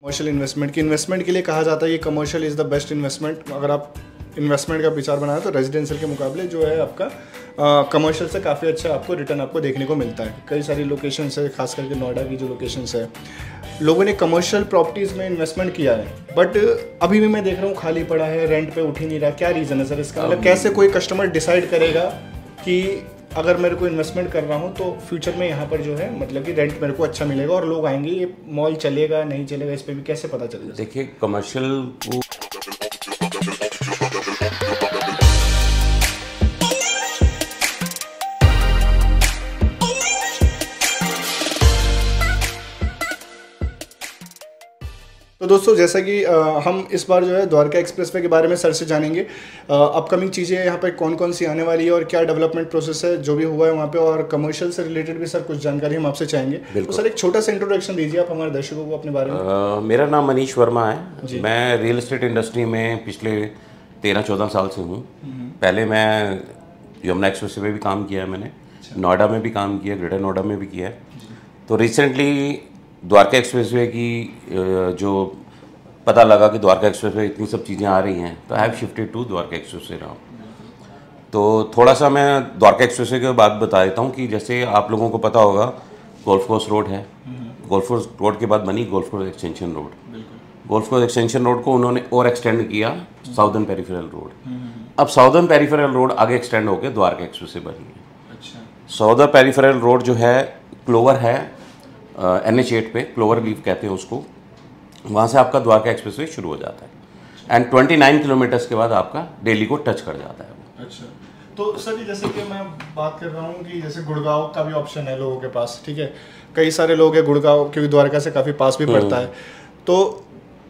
Commercial investment के लिए कहा जाता है कि commercial is the best investment. अगर आप इन्वेस्टमेंट का विचार बनाए तो रेजिडेंशियल के मुकाबले जो है आपका कमर्शियल से काफ़ी अच्छा आपको रिटर्न आपको देखने को मिलता है। कई सारी लोकेशंस है, खास करके नोएडा की जो लोकेशंस है, लोगों ने कमर्शियल प्रॉपर्टीज़ में इन्वेस्टमेंट किया है, बट अभी भी मैं देख रहा हूँ खाली पड़ा है, रेंट पे उठ ही नहीं रहा। क्या रीज़न है सर इसका? मतलब कैसे कोई कस्टमर डिसाइड करेगा कि अगर मेरे को इन्वेस्टमेंट कर रहा हूँ तो फ्यूचर में यहाँ पर जो है मतलब कि रेंट मेरे को अच्छा मिलेगा और लोग आएंगे, ये मॉल चलेगा नहीं चलेगा, इस पर भी कैसे पता चलेगा? देखिए, कमर्शियल को तो दोस्तों, जैसा कि हम इस बार जो है द्वारका एक्सप्रेसवे के बारे में सर से जानेंगे, अपकमिंग चीज़ें यहाँ पे कौन कौन सी आने वाली है और क्या डेवलपमेंट प्रोसेस है जो भी हुआ है वहाँ पे, और कमर्शियल से रिलेटेड भी सर कुछ जानकारी हम आपसे चाहेंगे। तो सर एक छोटा सा इंट्रोडक्शन दीजिए आप हमारे दर्शकों को अपने बारे में। मेरा नाम मनीष वर्मा है। मैं रियल एस्टेट इंडस्ट्री में पिछले 13-14 साल से हूँ। पहले मैं यमुना एक्सप्रेसवे में भी काम किया है मैंने, नोएडा में भी काम किया, ग्रेटर नोएडा में भी किया है। तो रिसेंटली द्वारका एक्सप्रेसवे की जो पता लगा कि द्वारका एक्सप्रेसवे इतनी सब चीज़ें आ रही हैं, तो I have shifted to Dwarka expressway now. तो थोड़ा सा मैं द्वारका एक्सप्रेसवे के बाद बता देता हूँ कि जैसे आप लोगों को पता होगा, गोल्फ कोर्स रोड है, गोल्फ कोर्स रोड के बाद बनी golf course extension road. Golf course extension road को उन्होंने और एक्सटेंड किया साउदर्न पेरिफेरल रोड। अब साउदर्न पेरिफेरल रोड आगे एक्सटेंड होकर द्वारका एक्सप्रेसवे बनी है। साउदर्न पेरिफेरल रोड जो है क्लोवर है, NH8 पे क्लोवर लीफ कहते हैं उसको, वहाँ से आपका द्वारका एक्सप्रेसवे शुरू हो जाता है एंड 29 किलोमीटर्स के बाद आपका दिल्ली को टच कर जाता है। अच्छा, तो सर जैसे कि मैं बात कर रहा हूँ कि जैसे गुड़गांव का भी ऑप्शन है लोगों के पास, ठीक है, कई सारे लोग हैं गुड़गांव, क्योंकि द्वारका से काफ़ी पास भी पड़ता है। तो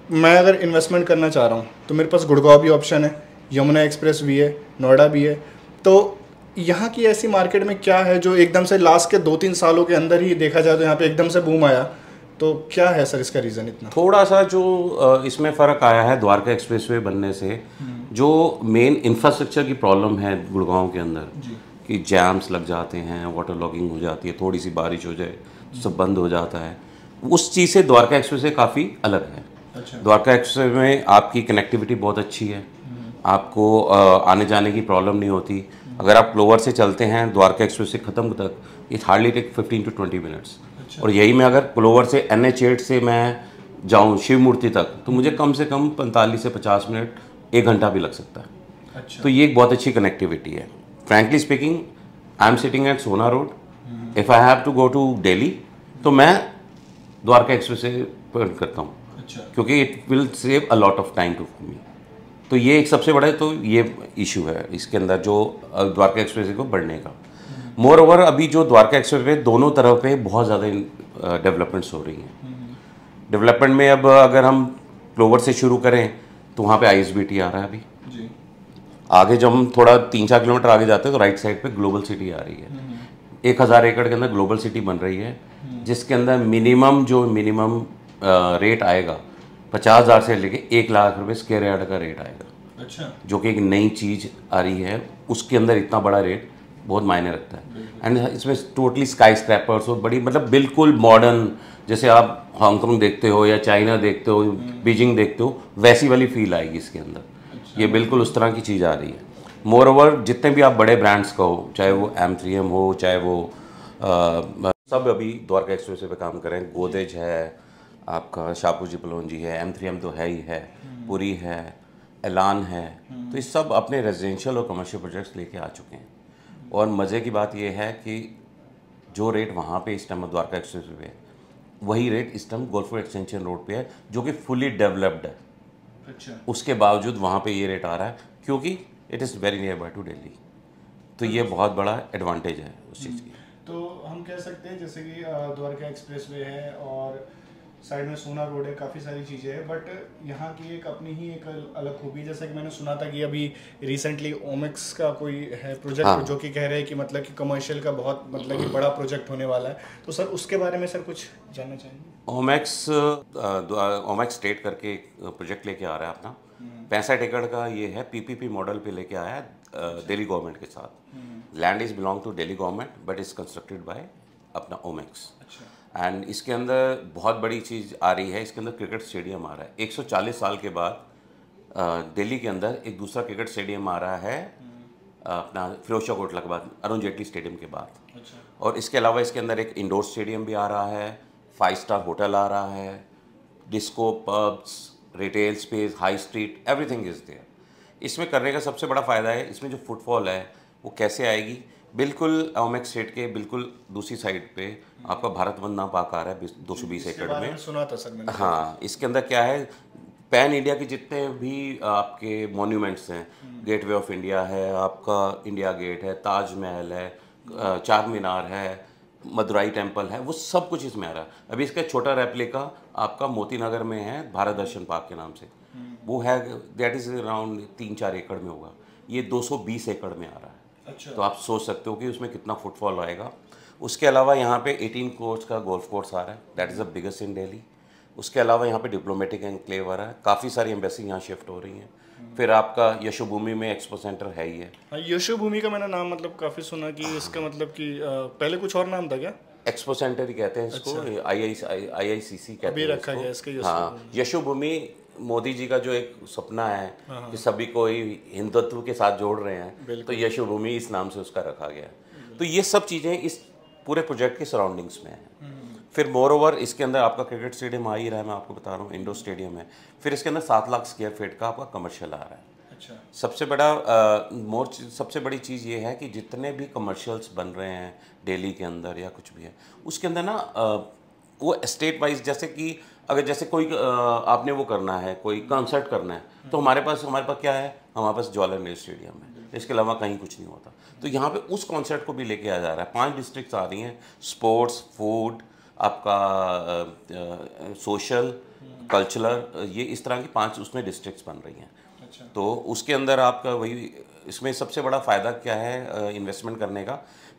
मैं अगर इन्वेस्टमेंट करना चाह रहा हूँ तो मेरे पास गुड़गांव भी ऑप्शन है, यमुना एक्सप्रेस भी है, नोएडा भी है। तो यहाँ की ऐसी मार्केट में क्या है जो एकदम से लास्ट के 2-3 सालों के अंदर ही देखा जाए तो यहाँ पे एकदम से बूम आया? तो क्या है सर इसका रीज़न इतना? थोड़ा सा जो इसमें फ़र्क आया है द्वारका एक्सप्रेसवे बनने से, जो मेन इंफ्रास्ट्रक्चर की प्रॉब्लम है गुड़गांव के अंदर कि जैम्स लग जाते हैं, वाटर लॉगिंग हो जाती है, थोड़ी सी बारिश हो जाए सब बंद हो जाता है, उस चीज़ से द्वारका एक्सप्रेसवे काफ़ी अलग है। अच्छा। द्वारका एक्सप्रेसवे में आपकी कनेक्टिविटी बहुत अच्छी है, आपको आने जाने की प्रॉब्लम नहीं होती। अगर आप क्लोवर से चलते हैं द्वारका एक्सप्रेस से ख़त्म तक, it hardly take 15 to 20 minutes. और यही मैं अगर क्लोवर से NH8 से मैं जाऊं शिव मूर्ति तक, तो मुझे कम से कम 45 से 50 मिनट, 1 घंटा भी लग सकता है। अच्छा। तो ये एक बहुत अच्छी कनेक्टिविटी है। Frankly speaking, I am sitting at Sona road, if I have to go to Delhi तो मैं द्वारका एक्सप्रेस से पसंद करता हूँ। अच्छा। क्योंकि it will save a lot of time to me. तो ये एक सबसे बड़ा तो ये इशू है इसके अंदर जो द्वारका एक्सप्रेस को बढ़ने का। मोर ओवर अभी जो द्वारका एक्सप्रेस पे दोनों तरफ पे बहुत ज़्यादा डेवलपमेंट्स हो रही हैं। डेवलपमेंट में अब अगर हम क्लोवर से शुरू करें तो वहाँ पे ISBT आ रहा है अभी जी। आगे जब हम थोड़ा 3-4 किलोमीटर आगे जाते हैं तो राइट साइड पे ग्लोबल सिटी आ रही है। 1000 एकड़ के अंदर ग्लोबल सिटी बन रही है, जिसके अंदर मिनिमम रेट आएगा 50,000 से लेके 1 लाख रुपए स्क्वायर यार्ड का रेट आएगा। अच्छा। जो कि एक नई चीज़ आ रही है, उसके अंदर इतना बड़ा रेट बहुत मायने रखता है। एंड इसमें टोटली स्काई स्क्रैपर्स और बड़ी मतलब बिल्कुल मॉडर्न, जैसे आप हांगकांग देखते हो या चाइना देखते हो, बीजिंग देखते हो, वैसी वाली फील आएगी इसके अंदर। अच्छा। ये बिल्कुल उस तरह की चीज़ आ रही है। मोर ओवर जितने भी आप बड़े ब्रांड्स का हो, चाहे वो M3M हो, चाहे वो सब अभी द्वारका एक्सप्रेसवे पे काम करें। गोदरेज है, आपका शाहपुर पलोंजी है, M3M तो है ही है, पुरी है, एलान है। तो ये सब अपने रेजिडेंशियल और कमर्शियल प्रोजेक्ट्स लेके आ चुके हैं। और मज़े की बात ये है कि जो रेट वहाँ पे इस टाइम द्वारका एक्सप्रेसवे पे है, वही रेट इस time golf course extension road पे है, जो कि फुली डेवलप्ड है। अच्छा। उसके बावजूद वहाँ पे ये रेट आ रहा है क्योंकि it is very near by two Delhi. तो ये बहुत बड़ा एडवांटेज है उस चीज़ की। तो हम कह सकते हैं जैसे कि द्वारका एक्सप्रेसवे है और साइड में सोना रोड है, काफ़ी सारी चीज़ें हैं, बट यहाँ की एक अपनी ही एक अलग खूबी, जैसा कि मैंने सुना था कि अभी रिसेंटली ओमेक्स का कोई है प्रोजेक्ट। हाँ। जो कि कह रहे हैं कि मतलब कि कमर्शियल का बहुत मतलब कि बड़ा प्रोजेक्ट होने वाला है। तो सर उसके बारे में सर कुछ जानना चाहेंगे? ओमेक्स स्टेट करके एक प्रोजेक्ट लेके आ रहा है अपना, 65 एकड़ का ये है, PPP मॉडल पे लेके आया है दिल्ली गवर्नमेंट के साथ। Land is belong to Delhi government but is constructed by अपना ओमेक्स। एंड इसके अंदर बहुत बड़ी चीज़ आ रही है, इसके अंदर क्रिकेट स्टेडियम आ रहा है 140 साल के बाद। दिल्ली के अंदर एक दूसरा क्रिकेट स्टेडियम आ रहा है अपना फिरोज शाह कोटला के बाद, अरुण जेटली स्टेडियम के बाद। अच्छा। और इसके अलावा इसके अंदर एक इंडोर स्टेडियम भी आ रहा है, 5 स्टार होटल आ रहा है, disco, pubs, retail space, high street, everything is there. इसमें करने का सबसे बड़ा फ़ायदा है, इसमें जो फुटफॉल है वो कैसे आएगी, बिल्कुल ओमेक्स स्टेट के बिल्कुल दूसरी साइड पे आपका भारत वंदना पार्क आ रहा है 220 एकड़ में। सुना था सर मैंने। हाँ, इसके अंदर क्या है, पैन इंडिया के जितने भी आपके मॉन्यूमेंट्स हैं, गेटवे ऑफ इंडिया है, आपका इंडिया गेट है, ताजमहल है, चार मीनार है, मदुराई टेम्पल है, वो सब कुछ इसमें आ रहा है। अभी इसका छोटा रेप्लिका आपका मोती नगर में है, भारत दर्शन पार्क के नाम से, वो है, दैट इज़ अराउंड 3-4 एकड़ में होगा, ये 220 एकड़ में आ रहा है। अच्छा। तो आप सोच सकते हो कि उसमें कितना फुटफॉल आएगा। उसके अलावा यहाँ पे 18 कोर्स का गोल्फ कोर्स आ रहा है, that is the biggest in Delhi. उसके अलावा यहाँ पे डिप्लोमेटिक एनक्लेव आ रहा है, काफ़ी सारी एम्बेसी यहाँ शिफ्ट हो रही हैं। फिर आपका यशोभूमि में एक्सपो सेंटर है ही है। हाँ, यशोभूमि का मैंने नाम मतलब काफ़ी सुना कि इसका मतलब कि पहले कुछ और नाम था क्या? एक्सपो सेंटर ही कहते हैं इसको, IICC कहते अभी हैं रखा गया इसको। इसका हाँ, यशोभूमि मोदी जी का जो एक सपना है कि सभी को हिंदुत्व के साथ जोड़ रहे हैं, तो यशोभूमि इस नाम से उसका रखा गया है। तो ये सब चीज़ें इस पूरे प्रोजेक्ट के सराउंडिंग्स में हैं। फिर मोर ओवर इसके अंदर आपका क्रिकेट स्टेडियम आ ही रहा है, मैं आपको बता रहा हूँ, इंडोर स्टेडियम है। फिर इसके अंदर 7 लाख स्क्वायर फीट का आपका कमर्शियल आ रहा है। अच्छा। सबसे बड़ी चीज़ ये है कि जितने भी कमर्शियल्स बन रहे हैं दिल्ली के अंदर या कुछ भी है, उसके अंदर ना वो स्टेट वाइज, जैसे कि अगर जैसे कोई आपने वो करना है, कोई कंसर्ट करना है, तो हमारे पास क्या है, हमारे पास जवाहरलाल नेहरू स्टेडियम है, इसके अलावा कहीं कुछ नहीं होता। तो यहाँ पे उस कॉन्सर्ट को भी लेके आ जा रहा है। 5 डिस्ट्रिक्ट्स आ रही हैं, स्पोर्ट्स, फूड, आपका सोशल, कल्चरल, ये इस तरह की 5 उसमें डिस्ट्रिक्ट्स बन रही हैं। अच्छा। तो उसके अंदर आपका वही, इसमें सबसे बड़ा फ़ायदा क्या है इन्वेस्टमेंट करने का,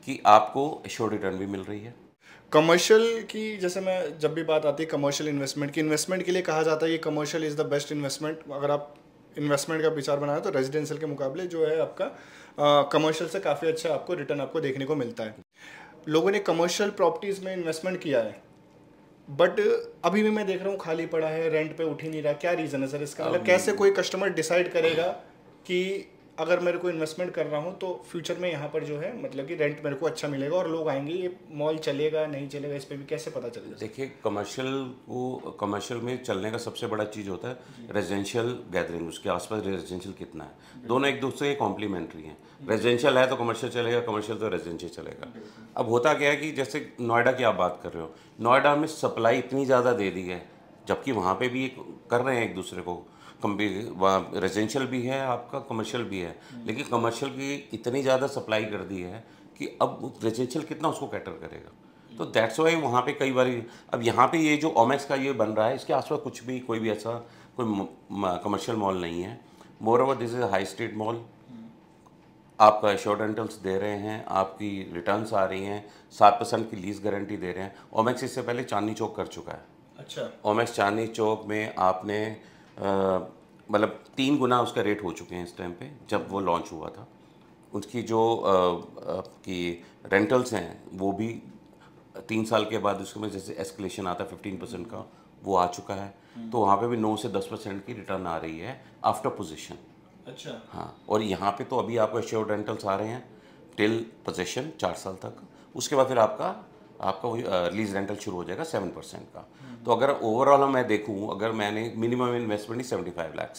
कि आपको एश्योर्ड रिटर्न भी मिल रही है। कमर्शियल की जैसे मैं जब भी बात आती है कमर्शियल इन्वेस्टमेंट की, इन्वेस्टमेंट के लिए कहा जाता है कि commercial is the best investment. अगर आप इन्वेस्टमेंट का विचार बनाए तो रेजिडेंशियल के मुकाबले जो है आपका कमर्शियल से काफ़ी अच्छा आपको रिटर्न आपको देखने को मिलता है। लोगों ने कमर्शियल प्रॉपर्टीज़ में इन्वेस्टमेंट किया है, बट अभी भी मैं देख रहा हूँ खाली पड़ा है, रेंट पे उठ ही नहीं रहा। क्या रीज़न है सर इसका? मतलब कैसे कोई कस्टमर डिसाइड करेगा कि अगर मेरे को इन्वेस्टमेंट कर रहा हूँ तो फ्यूचर में यहाँ पर जो है मतलब कि रेंट मेरे को अच्छा मिलेगा और लोग आएंगे, ये मॉल चलेगा नहीं चलेगा, इस पर भी कैसे पता चलेगा? देखिए, कमर्शियल में चलने का सबसे बड़ा चीज़ होता है रेजिडेंशियल गैदरिंग, उसके आसपास रेजिडेंशियल कितना है, दोनों एक दूसरे के कॉम्प्लीमेंट्री हैं। रेजिडेंशियल है तो कमर्शियल चलेगा, कमर्शियल तो रेजिडेंशियल चलेगा। अब होता क्या है कि जैसे नोएडा की आप बात कर रहे हो, नोएडा में सप्लाई इतनी ज़्यादा दे दी है, जबकि वहाँ पे भी कर रहे हैं एक दूसरे को, वहाँ रेजिडेंशियल भी है आपका, कमर्शियल भी है, लेकिन कमर्शियल की इतनी ज़्यादा सप्लाई कर दी है कि अब रेजिडेंशियल कितना उसको कैटर करेगा। तो दैट्स वाई वहाँ पे कई बार, अब यहाँ पे ये जो ओमेक्स का ये बन रहा है, इसके आसपास कुछ भी कोई भी ऐसा कोई कमर्शियल मॉल नहीं है। More over this is high street mall, आपका एश्योर्ड रेंटल्स दे रहे हैं, आपकी रिटर्न्स आ रही हैं, 7% की लीज गारंटी दे रहे हैं। ओमेक्स इससे पहले चांदनी चौक कर चुका है। अच्छा। ओमेक्स चांदनी चौक में आपने मतलब 3 गुना उसका रेट हो चुके हैं इस टाइम पे, जब वो लॉन्च हुआ था। उसकी जो आपकी रेंटल्स हैं वो भी 3 साल के बाद उसमें जैसे एस्केलेशन आता है 15% का, वो आ चुका है। तो वहाँ पे भी 9 से 10% की रिटर्न आ रही है आफ्टर पोजीशन। अच्छा। हाँ, और यहाँ पे तो अभी आपको एश्योर्ड रेंटल्स आ रहे हैं टिल पोजीशन 4 साल तक। उसके बाद फिर आपका वही लीज रेंटल शुरू हो जाएगा 7% का। तो अगर ओवरऑल मैं देखूँ, अगर मैंने मिनिमम इन्वेस्टमेंट ही 75 लाख,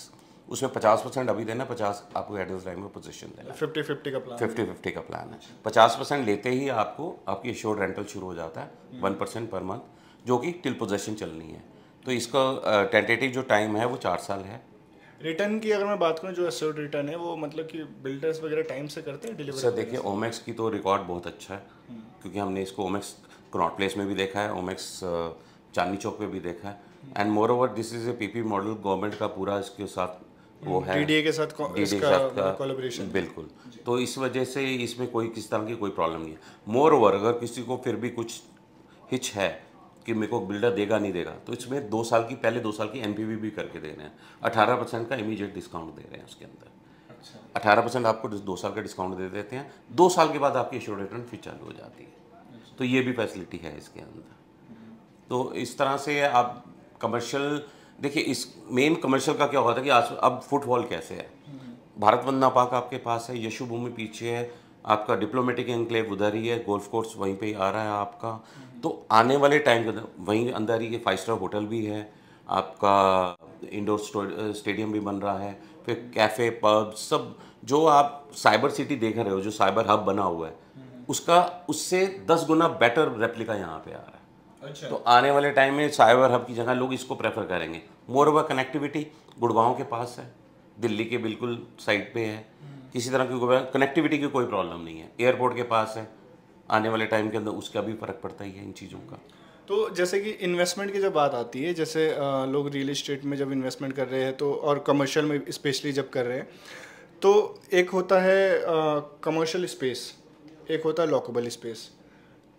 उसमें 50% अभी देना, 50 आपको एडवांस टाइम में पोजीशन देना। 50-50 का प्लान। 50-50 का प्लान है। 50% लेते ही आपको आपकी एश्योर्ड रेंटल शुरू हो जाता है 1% पर मंथ, जो कि टिल पोजीशन चलनी है। तो इसका टेंटेटिव जो टाइम है वो 4 साल है। रिटर्न की अगर मैं बात करूँ, जो एश्योर्ड रिटर्न है वो मतलब कि बिल्डर्स वगैरह टाइम से करते हैं डिलीवरी? सर देखिए, ओमेक्स की तो रिकॉर्ड बहुत अच्छा है, क्योंकि हमने इसको ओमेक्स कनॉट प्लेस में भी देखा है, ओमेक्स चांदनी चौक पे भी देखा है। And more over this is a PP model, government का पूरा इसके साथ वो है, डीडीए के साथ इसका कोलैबोरेशन। बिल्कुल। तो इस वजह से इसमें कोई किस तरह की कोई प्रॉब्लम नहीं है। मोर ओवर अगर किसी को फिर भी कुछ हिच है कि मेरे को बिल्डर देगा नहीं देगा, तो इसमें 2 साल की, पहले 2 साल की एनपीवी भी करके दे रहे हैं। 18% का इमीडिएट डिस्काउंट दे रहे हैं उसके अंदर। अच्छा। 18% आपको 2 साल का डिस्काउंट दे देते हैं, 2 साल के बाद आपकी एश्योर्ड रिटर्न फिर चालू हो जाती है। तो ये भी फैसिलिटी है इसके अंदर। तो इस तरह से आप कमर्शियल देखिए, इस मेन कमर्शियल का क्या होता है कि आज अब फुटफॉल कैसे है। भारत वंदना पार्क आपके पास है, यशु भूमि पीछे है, आपका डिप्लोमेटिक एनक्लेव उधर ही है, गोल्फ कोर्स वहीं पे ही आ रहा है आपका। तो आने वाले टाइम के अंदर वहीं अंदर ही 5 स्टार होटल भी है आपका, इंडोर स्टेडियम भी बन रहा है, फिर कैफ़े पब सब जो आप साइबर सिटी देख रहे हो, जो साइबर हब बना हुआ है, उसका उससे 10 गुना बेटर रेप्लिका यहाँ पे आ रहा है। अच्छा। तो आने वाले टाइम में साइबर हब की जगह लोग इसको प्रेफर करेंगे। मोर ओवर कनेक्टिविटी गुड़गांव के पास है, दिल्ली के बिल्कुल साइड पे है, किसी तरह की कनेक्टिविटी की कोई प्रॉब्लम नहीं है, एयरपोर्ट के पास है। आने वाले टाइम के अंदर उसका भी फ़र्क पड़ता ही है इन चीज़ों का। तो जैसे कि इन्वेस्टमेंट की जब बात आती है, जैसे लोग रियल इस्टेट में जब इन्वेस्टमेंट कर रहे हैं तो, और कमर्शियल में स्पेशली जब कर रहे हैं, तो एक होता है कमर्शियल स्पेस, एक होता है लॉकेबल स्पेस।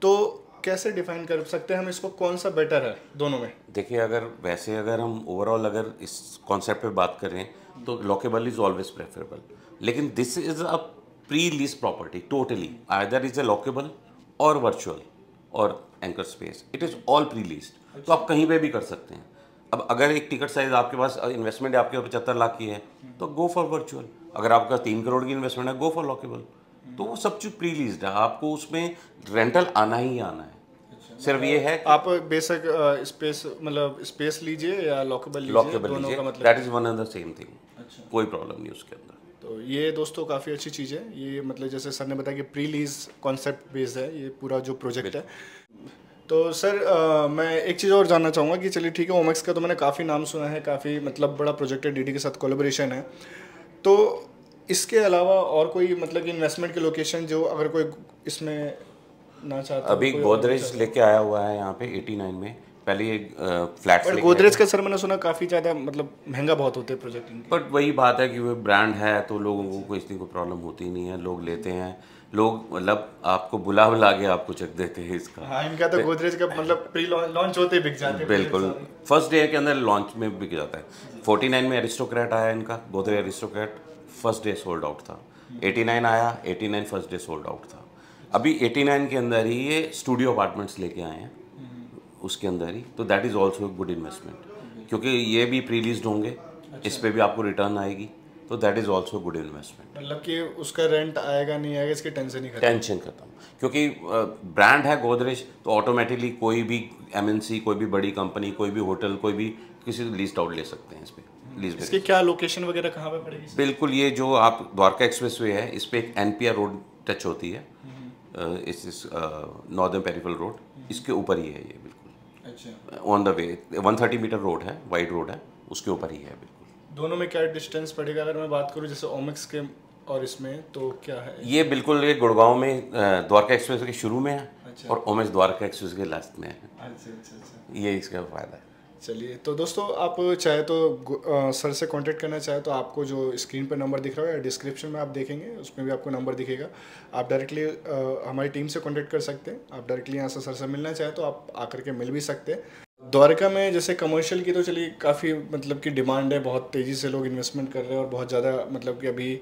तो कैसे डिफाइन कर सकते हैं हम इसको, कौन सा बेटर है दोनों में? देखिए, अगर हम ओवरऑल अगर इस कॉन्सेप्ट पे बात करें तो लॉकेबल इज ऑलवेज प्रेफरेबल, लेकिन this is a pre lease property totally, either is a lockable और वर्चुअल और anchor space, it is all pre leased. तो आप कहीं पे भी कर सकते हैं। अब अगर एक टिकट साइज आपके पास इन्वेस्टमेंट आपके 75 लाख की है तो गो फॉर वर्चुअल, अगर आपका 3 करोड़ की इन्वेस्टमेंट है गो फॉर लॉकेबल। तो वो सब चीज़ प्री लीज्ड है, आपको उसमें रेंटल आना ही आना है। सिर्फ ये है आप बेसिक स्पेस, मतलब स्पेस लीजिए या लॉकेबल लीजिए, दोनों का मतलब that is one and the same thing. अच्छा। कोई प्रॉब्लम नहीं उसके अंदर। तो ये दोस्तों काफ़ी अच्छी चीज़ है ये, मतलब जैसे सर ने बताया कि प्री लीज कॉन्सेप्ट बेस्ड है ये पूरा जो प्रोजेक्ट है। तो सर मैं एक चीज़ और जानना चाहूँगा कि चलिए ठीक है, ओमेक्स का तो मैंने काफ़ी नाम सुना है, काफ़ी मतलब बड़ा प्रोजेक्ट है, डीडी के साथ कोलैबोरेशन है। तो इसके अलावा और कोई मतलब कि इन्वेस्टमेंट की लोकेशन जो अगर कोई इसमें ना चाहता, अभी गोदरेज लेके आया हुआ है यहाँ पे 89 में, पहले ये फ्लैट्स बट गोदरेज का सर मैंने सुना काफ़ी ज़्यादा मतलब महंगा बहुत होते हैं प्रोजेक्ट इनके। बट वही बात है कि वो ब्रांड है तो लोगों को कोई इतनी कोई प्रॉब्लम होती नहीं है, लोग लेते हैं, लोग मतलब आपको बुला के आपको चेक देते हैं इसका। हाँ, इनका तो गोदरेज का मतलब प्री लॉन्च होते ही बिक जाते हैं। बिल्कुल, फर्स्ट डे के अंदर लॉन्च में बिक जाता है। 49 में एरिस्टोक्रेट आया इनका, Godrej aristocrat, first day sold out था। 89 आया, 89 फर्स्ट डे सोल्ड आउट था। अभी 89 के अंदर ही ये स्टूडियो अपार्टमेंट्स लेके आए हैं उसके अंदर ही, तो that is also good investment, क्योंकि ये भी प्री लीज्ड होंगे, इस पे भी आपको रिटर्न आएगी, तो that is also good investment. मतलब कि उसका रेंट आएगा नहीं आएगा इसकी टेंशन ही खत्म। टेंशन खत्म, क्योंकि ब्रांड है गोदरेज, तो ऑटोमेटिकली कोई भी एमएनसी, कोई भी बड़ी कंपनी, कोई भी होटल, कोई भी किसी लीज आउट ले सकते हैं इस पर लीज। इसकी क्या लोकेशन वगैरह कहाँ पे पड़ेगी? बिल्कुल, ये जो आप द्वारका एक्सप्रेसवे है, इस पे एक एनपीआर रोड टच होती है, इस नॉर्दर्न पेरिफेरल रोड, इसके ऊपर ही है ये बिल्कुल। अच्छा। On the way 130 metre road है, वाइड रोड है, उसके ऊपर ही है बिल्कुल। दोनों में क्या डिस्टेंस पड़ेगा अगर मैं बात करूँ जैसे ओमेक्स के और इसमें, तो क्या है? ये बिल्कुल ये गुड़गांव में द्वारका एक्सप्रेस के शुरू में है। अच्छा। और ओमेक्स द्वारका एक्सप्रेस के लास्ट में है। अच्छा अच्छा अच्छा। ये इसका फ़ायदा है। चलिए, तो दोस्तों आप चाहे तो सर से कांटेक्ट करना चाहे तो आपको जो स्क्रीन पर नंबर दिख रहा है या डिस्क्रिप्शन में आप देखेंगे उसमें भी आपको नंबर दिखेगा, आप डायरेक्टली हमारी टीम से कांटेक्ट कर सकते हैं। आप डायरेक्टली यहाँ से सर से मिलना चाहे तो आप आकर के मिल भी सकते हैं। द्वारका में जैसे कमर्शियल की तो चलिए काफ़ी मतलब कि डिमांड है, बहुत तेज़ी से लोग इन्वेस्टमेंट कर रहे हैं और बहुत ज़्यादा मतलब कि अभी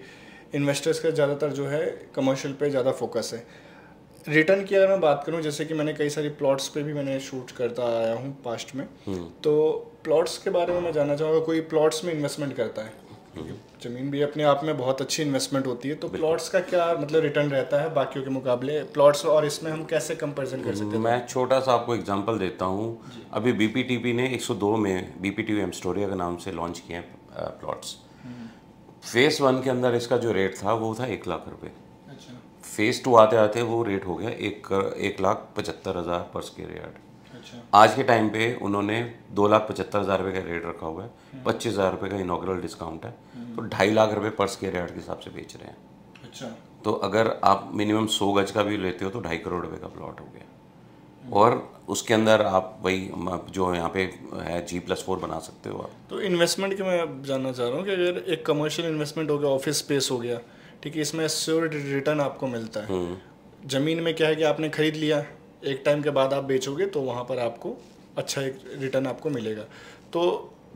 इन्वेस्टर्स का ज़्यादातर जो है कमर्शियल पे ज़्यादा फोकस है। रिटर्न की अगर मैं बात करूं, जैसे कि मैंने कई सारी प्लॉट्स पे भी मैंने शूट करता आया हूं पास्ट में, तो प्लॉट्स के बारे में मैं जानना चाहूँगा, कोई प्लॉट्स में इन्वेस्टमेंट करता है, ज़मीन भी अपने आप में बहुत अच्छी इन्वेस्टमेंट होती है, तो प्लॉट्स का क्या मतलब रिटर्न रहता है बाकियों के मुकाबले प्लॉट्स, और इसमें हम कैसे कंपैरिजन कर सकते हैं? मैं छोटा सा आपको एग्जांपल देता हूँ। अभी बीपीटीपी ने 102 में बीपीटीपी एमस्टोरिया के नाम से लॉन्च किए हैं प्लॉट्स। फेज़ 1 के अंदर इसका जो रेट था वो था 1 लाख रुपये। अच्छा। फेज़ 2 आते आते वो रेट हो गया 1,75,000 पर स्क्वायर यार्ड। अच्छा। आज के टाइम पे उन्होंने 2,75,000 रुपये का रेट रखा हुआ है, 25,000 रुपये का इनॉग्रल डिस्काउंट है, तो 2.5 लाख रुपये पर स्क्वायर यार्ड के हिसाब से बेच रहे हैं। अच्छा। तो अगर आप मिनिमम 100 गज का भी लेते हो तो 2.5 करोड़ रुपये का प्लॉट हो गया, और उसके अंदर आप वही जो यहाँ पे है G+4 बना सकते हो आप। तो इन्वेस्टमेंट की मैं जानना चाह रहा हूँ कि अगर एक कमर्शियल इन्वेस्टमेंट हो गया, ऑफिस स्पेस हो गया, ठीक है, इसमें श्योर रिटर्न आपको मिलता है। ज़मीन में क्या है कि आपने खरीद लिया, एक टाइम के बाद आप बेचोगे तो वहाँ पर आपको अच्छा एक रिटर्न आपको मिलेगा। तो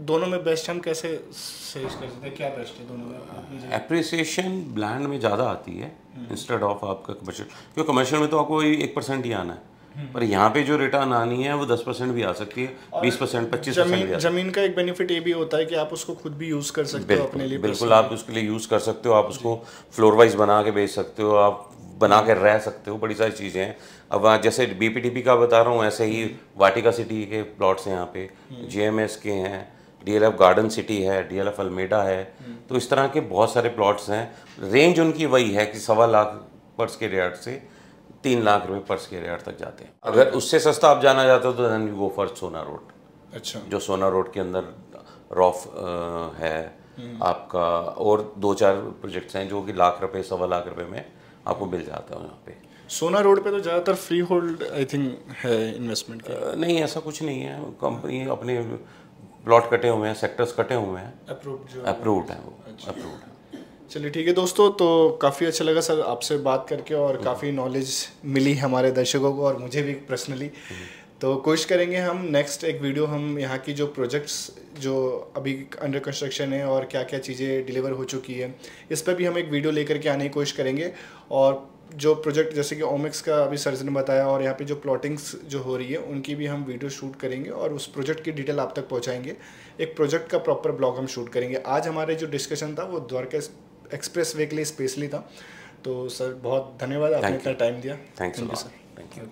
दोनों में बेस्ट हम कैसे सही कर सकते हैं, क्या बेस्ट है दोनों में? एप्रिसिएशन ब्लैंड में ज़्यादा आती है इंस्टेड ऑफ आपका कमर्शियल, क्योंकि कमर्शियल में तो आपको 1% ही आना है, पर यहाँ पे जो रिटर्न आनी है वो 10% भी आ सकती है, 20%, 25% भी आ जमीन का एक बेनिफिट ये भी होता है कि आप उसको खुद भी यूज़ कर सकते हो अपने लिए। बिल्कुल आप उसके लिए यूज़ कर सकते हो, आप उसको फ्लोर वाइज बना के बेच सकते हो, आप बना के रह सकते हो, बड़ी सारी चीज़ें हैं। अब जैसे बीपीटीपी का बता रहा हूँ, ऐसे ही वाटिका सिटी के प्लॉट्स हैं यहाँ पे, जीएमएस के हैं, डीएलएफ गार्डन सिटी है, डीएलएफ अल्मेडा है। तो इस तरह के बहुत सारे प्लॉट्स हैं। रेंज उनकी वही है कि 1.25 लाख पर स्क्वायर यार्ड से 3 लाख रुपए पर स्क्वायर यार्ड तक जाते हैं। अगर उससे सस्ता आप जाना चाहते हो तो देन यू गो फॉर सोना रोड। अच्छा, जो सोना रोड के अंदर रॉफ है आपका, और 2-4 प्रोजेक्ट्स हैं जो कि लाख रुपए 1.25 लाख रुपए में आपको मिल जाता है यहाँ पे। सोना रोड पे तो ज़्यादातर फ्री होल्ड आई थिंक है इन्वेस्टमेंट का। नहीं, ऐसा कुछ नहीं है। कंपनी अपने प्लॉट कटे हुए हैं, सेक्टर्स कटे हुए हैं, अप्रूव्ड है वो, अप्रूव्ड है। चलिए ठीक है दोस्तों, तो काफ़ी अच्छा लगा सर आपसे बात करके, और काफ़ी नॉलेज मिली हमारे दर्शकों को और मुझे भी पर्सनली। तो कोशिश करेंगे हम नेक्स्ट एक वीडियो हम यहाँ की जो प्रोजेक्ट्स जो अभी अंडर कंस्ट्रक्शन है और क्या क्या चीज़ें डिलीवर हो चुकी है, इस पर भी हम एक वीडियो लेकर के आने की कोशिश करेंगे। और जो प्रोजेक्ट जैसे कि ओमिक्स का अभी सर ने बताया, और यहाँ पे जो प्लॉटिंग्स जो हो रही है उनकी भी हम वीडियो शूट करेंगे और उस प्रोजेक्ट की डिटेल आप तक पहुँचाएंगे। एक प्रोजेक्ट का प्रॉपर ब्लॉग हम शूट करेंगे। आज हमारे जो डिस्कशन था वो द्वारका एक्सप्रेस वे के लिए स्पेशली था। तो सर बहुत धन्यवाद, आपने इतना टाइम दिया। Thanks sir. Thank you.